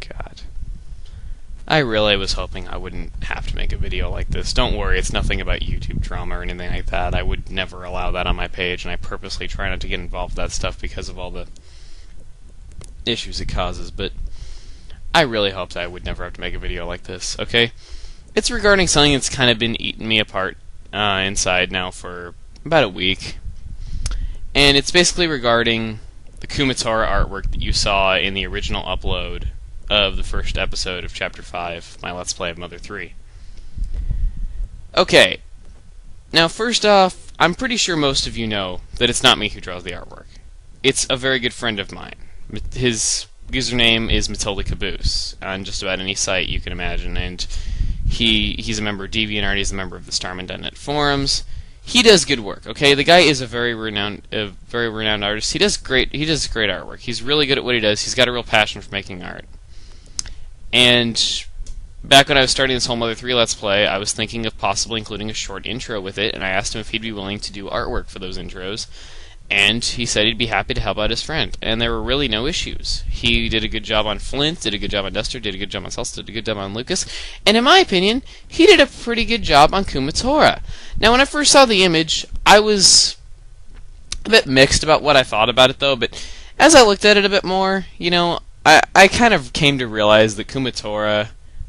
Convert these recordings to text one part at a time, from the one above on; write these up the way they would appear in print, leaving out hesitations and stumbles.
God. I really was hoping I wouldn't have to make a video like this. Don't worry, it's nothing about YouTube drama or anything like that. I would never allow that on my page, and I purposely try not to get involved with that stuff because of all the issues it causes, but I really hoped I would never have to make a video like this, okay? It's regarding something that's kind of been eating me apart inside now for about a week, and it's basically regarding the Kumatora artwork that you saw in the original upload of the first episode of Chapter 5, my Let's Play of Mother 3. Okay, now first off, I'm pretty sure most of you know that it's not me who draws the artwork. It's a very good friend of mine. His username is Matilda Caboose on just about any site you can imagine, and he's a member of DeviantArt, he's a member of the Starman.net forums. He does good work, okay? The guy is a very renowned artist. He does great artwork. He's really good at what he does. He's got a real passion for making art. And back when I was starting this whole Mother 3 Let's Play, I was thinking of possibly including a short intro with it, and I asked him if he'd be willing to do artwork for those intros, and he said he'd be happy to help out his friend, and there were really no issues. He did a good job on Flint, did a good job on Duster, did a good job on Celso, did a good job on Lucas, and in my opinion, he did a pretty good job on Kumatora. Now, when I first saw the image, I was a bit mixed about what I thought about it, though, but as I looked at it a bit more, you know, I kind of came to realize that Kumatora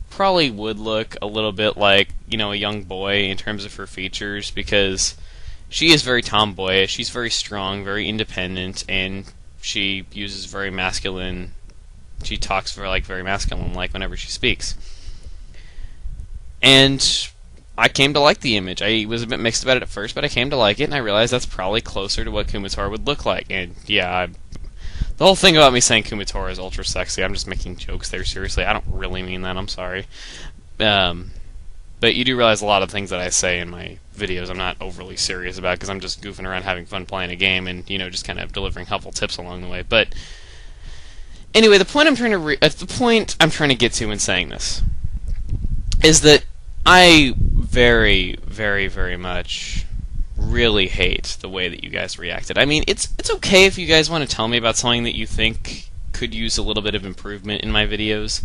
probably would look a little bit like, you know, a young boy in terms of her features, because she is very tomboyish, she's very strong, very independent, and she uses very masculine, she talks very masculine-like whenever she speaks. And I came to like the image. I was a bit mixed about it at first, but I came to like it, and I realized that's probably closer to what Kumatora would look like. And yeah, the whole thing about me saying Kumatora is ultra sexy, I'm just making jokes there, seriously. I don't really mean that, I'm sorry. But you do realize a lot of things that I say in my videos I'm not overly serious about, because I'm just goofing around having fun playing a game and, you know, just kind of delivering helpful tips along the way. But anyway, the point I'm trying to get to in saying this is that I very, very, very much really hate the way that you guys reacted. I mean, it's okay if you guys want to tell me about something that you think could use a little bit of improvement in my videos,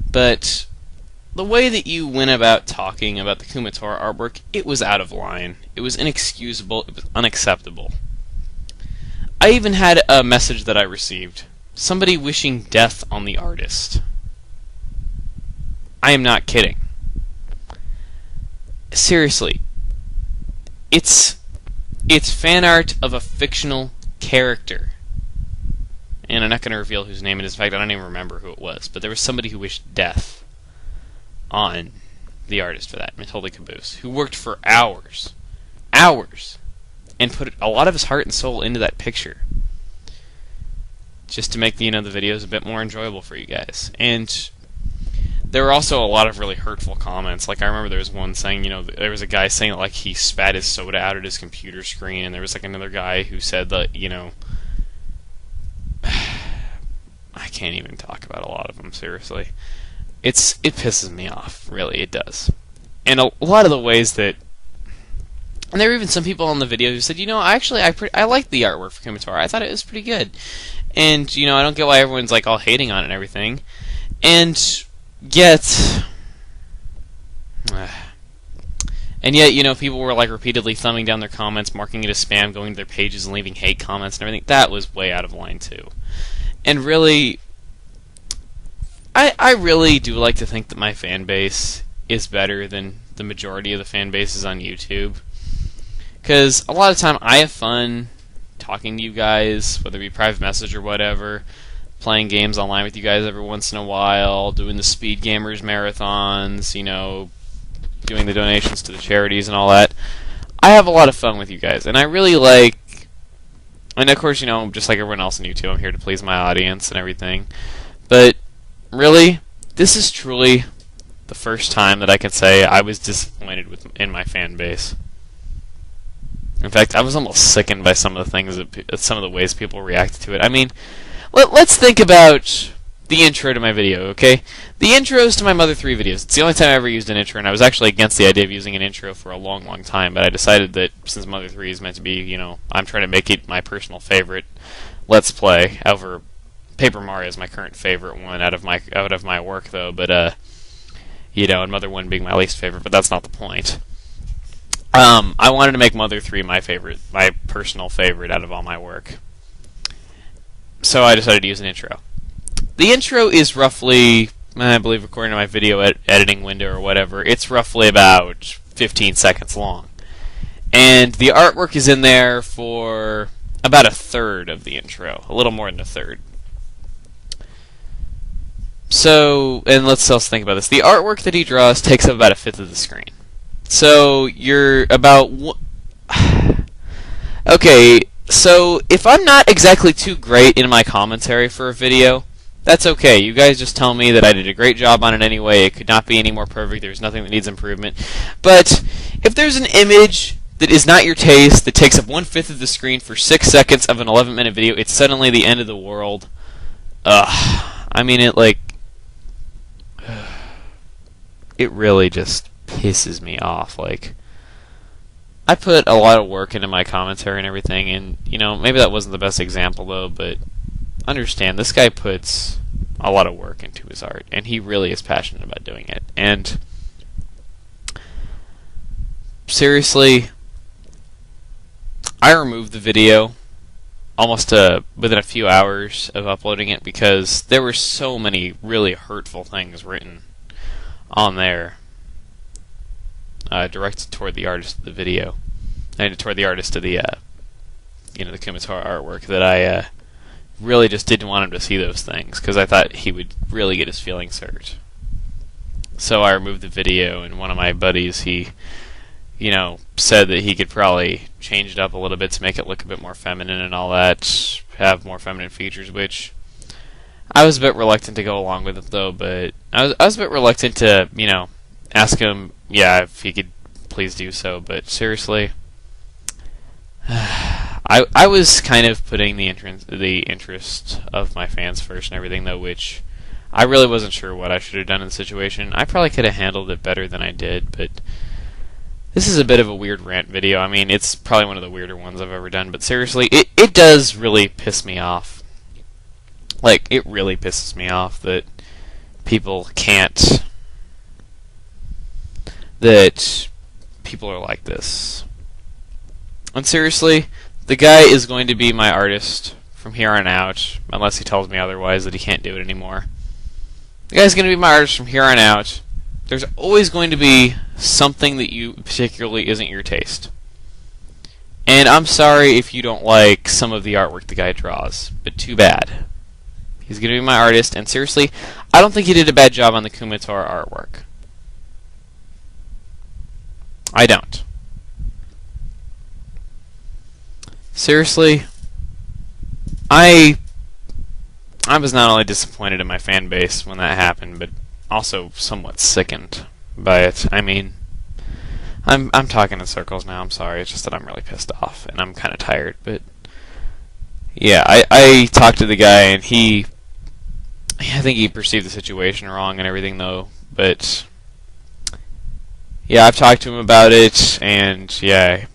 but the way that you went about talking about the Kumatora artwork, it was out of line. It was inexcusable. It was unacceptable. I even had a message that I received. Somebody wishing death on the artist. I am not kidding. Seriously. It's fan art of a fictional character. And I'm not going to reveal whose name it is. In fact, I don't even remember who it was. But there was somebody who wished death on the artist for that, Matilda Caboose, who worked for hours, and put a lot of his heart and soul into that picture, just to make the videos a bit more enjoyable for you guys. And there were also a lot of really hurtful comments. Like, I remember there was one saying, there was a guy saying that, like, he spat his soda out at his computer screen, and there was, like, another guy who said that, I can't even talk about a lot of them, seriously. It pisses me off, really, it does. And a lot of the ways that... And there were even some people on the video who said, I liked the artwork for Kumatora. I thought it was pretty good. And, I don't get why everyone's, like, all hating on it and everything. And yet... people were, like, repeatedly thumbing down their comments, marking it as spam, going to their pages and leaving hate comments and everything. That was way out of line, too. And really... I really do like to think that my fan base is better than the majority of the fan bases on YouTube. Because a lot of time I have fun talking to you guys, whether it be private message or whatever, playing games online with you guys every once in a while, doing the Speed Gamers marathons, doing the donations to the charities and all that. I have a lot of fun with you guys, and I really like... And of course, just like everyone else on YouTube, I'm here to please my audience and everything. But really, this is truly the first time that I can say I was disappointed in my fan base. In fact, I was almost sickened by some of the things some of the ways people reacted to it. I mean, let's think about the intro to my video, okay? The intros to my Mother 3 videos. It's the only time I ever used an intro, and I was actually against the idea of using an intro for a long, long time, but I decided that since Mother 3 is meant to be, I'm trying to make it my personal favorite Let's Play over Paper Mario is my current favorite one out of my work, though. But and Mother 1 being my least favorite. But that's not the point. I wanted to make Mother 3 my personal favorite out of all my work. So I decided to use an intro. The intro is roughly, I believe, according to my video editing window or whatever, it's roughly about 15 seconds long. And the artwork is in there for about a third of the intro, a little more than a third. So, and let's also think about this. The artwork that he draws takes up about a fifth of the screen. So you're about okay. So if I'm not exactly too great in my commentary for a video, that's okay. You guys just tell me that I did a great job on it anyway. It could not be any more perfect. There's nothing that needs improvement. But if there's an image that is not your taste, that takes up 1/5 of the screen for 6 seconds of an 11-minute video, it's suddenly the end of the world. I mean, it really just pisses me off. Like, I put a lot of work into my commentary and everything, and maybe that wasn't the best example though, but understand, this guy puts a lot of work into his art, and he really is passionate about doing it. And seriously, I removed the video almost within a few hours of uploading it because there were so many really hurtful things written on there, directed toward the artist of the video, and toward the artist of the the Kumatora artwork, that I really just didn't want him to see those things because I thought he would really get his feelings hurt. So I removed the video, and one of my buddies, he said that he could probably change it up a little bit to make it look a bit more feminine and all that, have more feminine features, which I was a bit reluctant to go along with it though. But I was a bit reluctant to ask him if he could please do so. But seriously, I was kind of putting the interest of my fans first and everything though, which I really wasn't sure what I should have done in the situation. I probably could have handled it better than I did, but this is a bit of a weird rant video. I mean, it's probably one of the weirder ones I've ever done, but seriously, it does really piss me off. Like, it really pisses me off that people are like this. And seriously, the guy is going to be my artist from here on out, unless he tells me otherwise that he can't do it anymore. The guy's going to be my artist from here on out. There's always going to be something that particularly isn't your taste. And I'm sorry if you don't like some of the artwork the guy draws, but too bad. He's going to be my artist, and seriously, I don't think he did a bad job on the Kumatora artwork. I don't. Seriously, I was not only disappointed in my fan base when that happened, but also somewhat sickened by it. I mean, I'm talking in circles now. I'm sorry. It's just that I'm really pissed off and I'm kind of tired. But yeah, I talked to the guy, and I think he perceived the situation wrong and everything though. But yeah, I've talked to him about it, and yeah,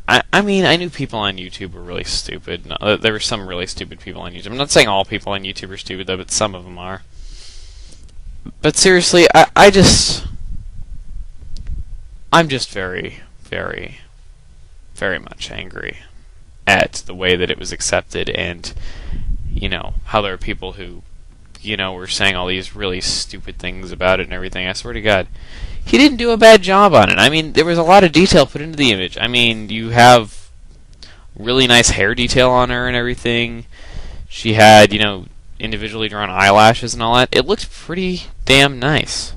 I mean, I knew people on YouTube were really stupid. No, there were some really stupid people on YouTube. I'm not saying all people on YouTube are stupid though, but some of them are. But seriously, I'm just very, very, very much angry at the way that it was accepted, and how there are people who were saying all these really stupid things about it and everything. I swear to God, he didn't do a bad job on it. I mean, there was a lot of detail put into the image. I mean, you have really nice hair detail on her and everything. She had, individually drawn eyelashes and all that. It looked pretty damn nice.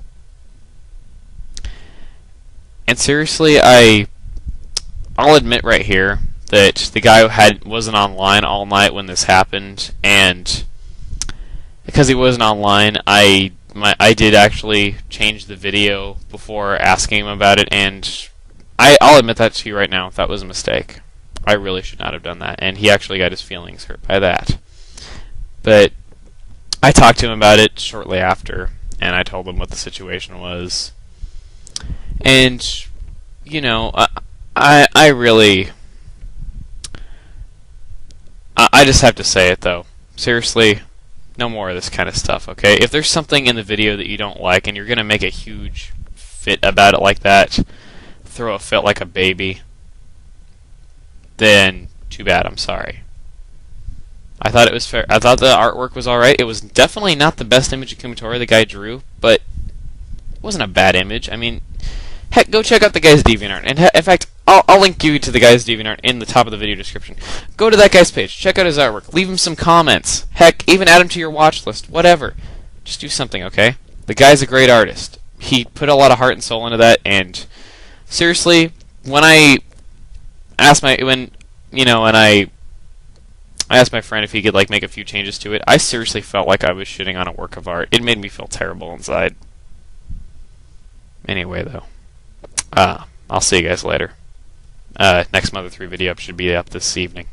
And seriously, I'll admit right here that the guy wasn't online all night when this happened, and because he wasn't online, I did actually change the video before asking him about it, and I'll admit that to you right now. That was a mistake. I really should not have done that, and he actually got his feelings hurt by that. But I talked to him about it shortly after, and I told him what the situation was. And, I really... I just have to say it, though. Seriously, No more of this kind of stuff, okay? If there's something in the video that you don't like and you're going to make a huge fit about it like that, throw a fit like a baby, then too bad, I'm sorry. I thought it was fair. I thought the artwork was alright. It was definitely not the best image of Kumatora the guy drew, but it wasn't a bad image. I mean, heck, go check out the guy's DeviantArt. And in fact, I'll link you to the guy's DeviantArt in the top of the video description. Go to that guy's page, check out his artwork, leave him some comments. Heck, even add him to your watch list, whatever. Just do something, okay? The guy's a great artist. He put a lot of heart and soul into that, and seriously, when I asked my friend if he could like make a few changes to it, I seriously felt like I was shitting on a work of art. It made me feel terrible inside. Anyway, though, I'll see you guys later. Next Mother 3 video should be up this evening.